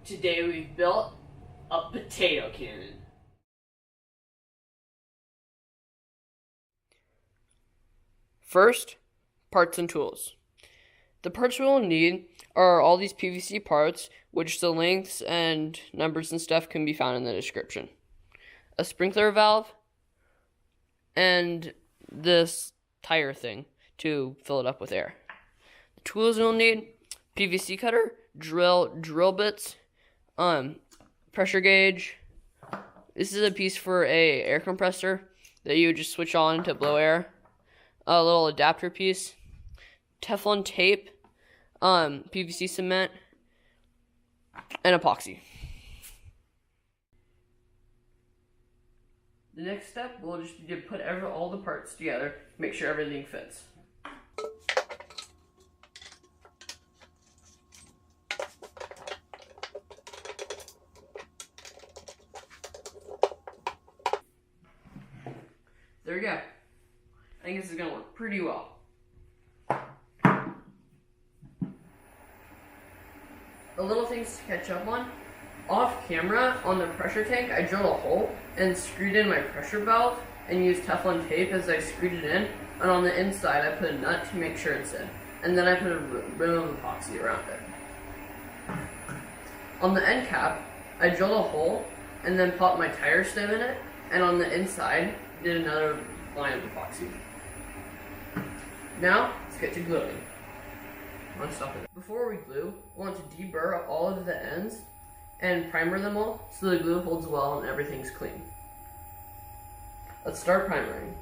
Today we've built a potato cannon. First, parts and tools. The parts we'll need are all these PVC parts, which the lengths and numbers and stuff can be found in the description. A sprinkler valve, and this tire thing to fill it up with air. The tools you'll need: PVC cutter, drill bits, pressure gauge. This is a piece for a air compressor that you would just switch on to blow air. A little adapter piece, Teflon tape, PVC cement, and epoxy. The next step will just be to put all the parts together, make sure everything fits. There we go. I think this is going to work pretty well. The little things to catch up on. Off camera, on the pressure tank, I drilled a hole and screwed in my pressure valve and used Teflon tape as I screwed it in. And on the inside, I put a nut to make sure it's in. And then I put a rim of epoxy around it. On the end cap, I drilled a hole and then popped my tire stem in it. And on the inside, did another line of epoxy. Now, let's get to gluing. Before we glue, we want to deburr all of the ends and primer them all so the glue holds well and everything's clean. Let's start primering.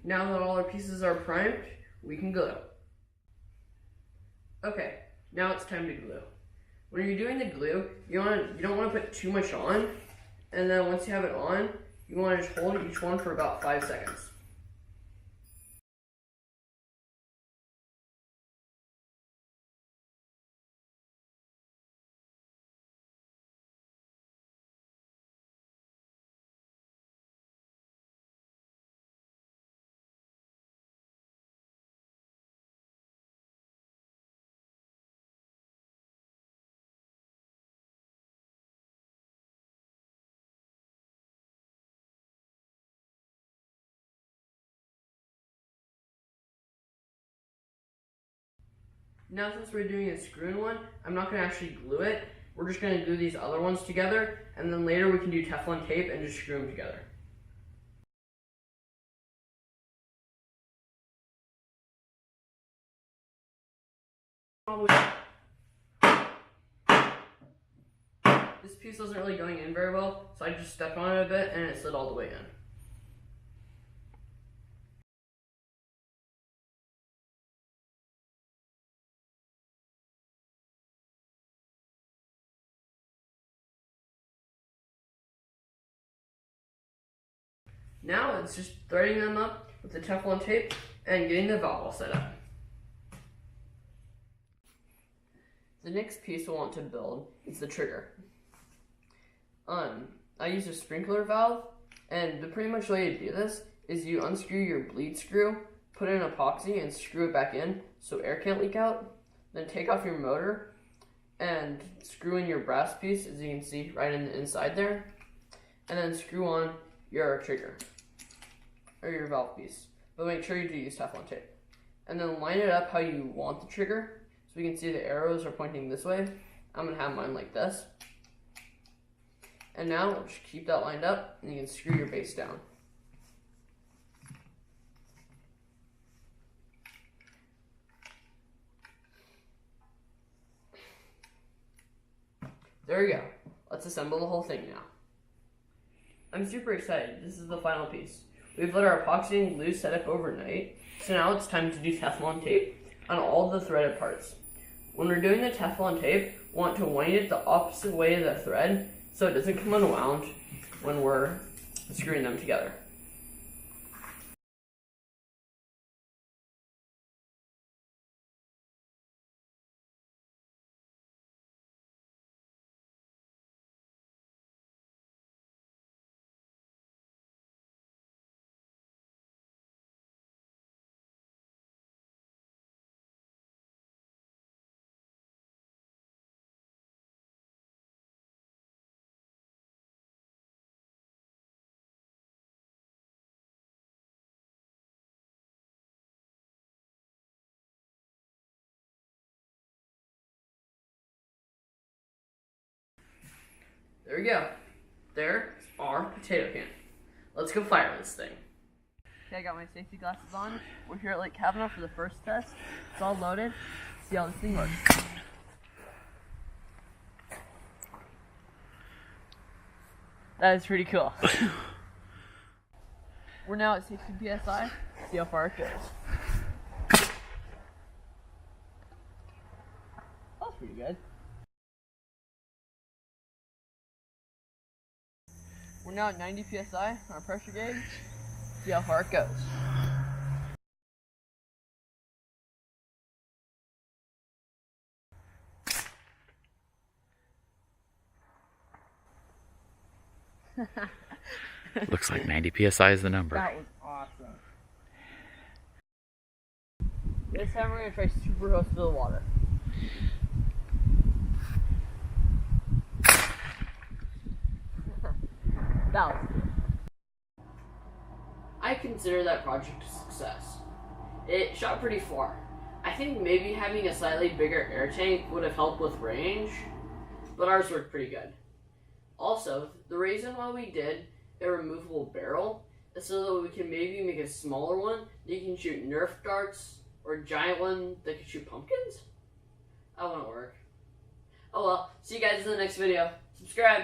Now that all our pieces are primed, we can glue. Okay, now it's time to glue. When you're doing the glue, you don't want to put too much on, and then once you have it on, you want to just hold each one for about 5 seconds. Now since we're doing a screw-in one, I'm not going to actually glue it. We're just going to glue these other ones together, and then later we can do Teflon tape and just screw them together. This piece wasn't really going in very well, so I just stepped on it a bit and it slid all the way in. Now it's just threading them up with the Teflon tape and getting the valve all set up. The next piece we'll want to build is the trigger. I use a sprinkler valve, and the pretty much way to do this is you unscrew your bleed screw, put in epoxy, and screw it back in so air can't leak out. Then take off your motor and screw in your brass piece, as you can see right in the inside there, and then screw on your trigger or your valve piece, but make sure you do use Teflon tape. And then line it up how you want the trigger. So we can see the arrows are pointing this way. I'm gonna have mine like this. And now just keep that lined up, and you can screw your base down. There we go. Let's assemble the whole thing now. I'm super excited. This is the final piece. We've let our epoxy and glue set up overnight, so now it's time to do Teflon tape on all the threaded parts. When we're doing the Teflon tape, we want to wind it the opposite way of the thread so it doesn't come unwound when we're screwing them together. There we go. There's our potato can. Let's go fire this thing. Okay, I got my safety glasses on. We're here at Lake Kavanaugh for the first test. It's all loaded. See how this thing works. That is pretty cool. We're now at 60 psi. See how far it goes. That's pretty good. We're now at 90 psi on our pressure gauge. See how far it goes. Looks like 90 psi is the number. That was awesome. This time we're going to try super close to the water. That was cool. I consider that project a success. It shot pretty far. I think maybe having a slightly bigger air tank would have helped with range, but ours worked pretty good. Also, the reason why we did a removable barrel is so that we can maybe make a smaller one that you can shoot Nerf darts, or a giant one that can shoot pumpkins? That wouldn't work. Oh well, see you guys in the next video. Subscribe!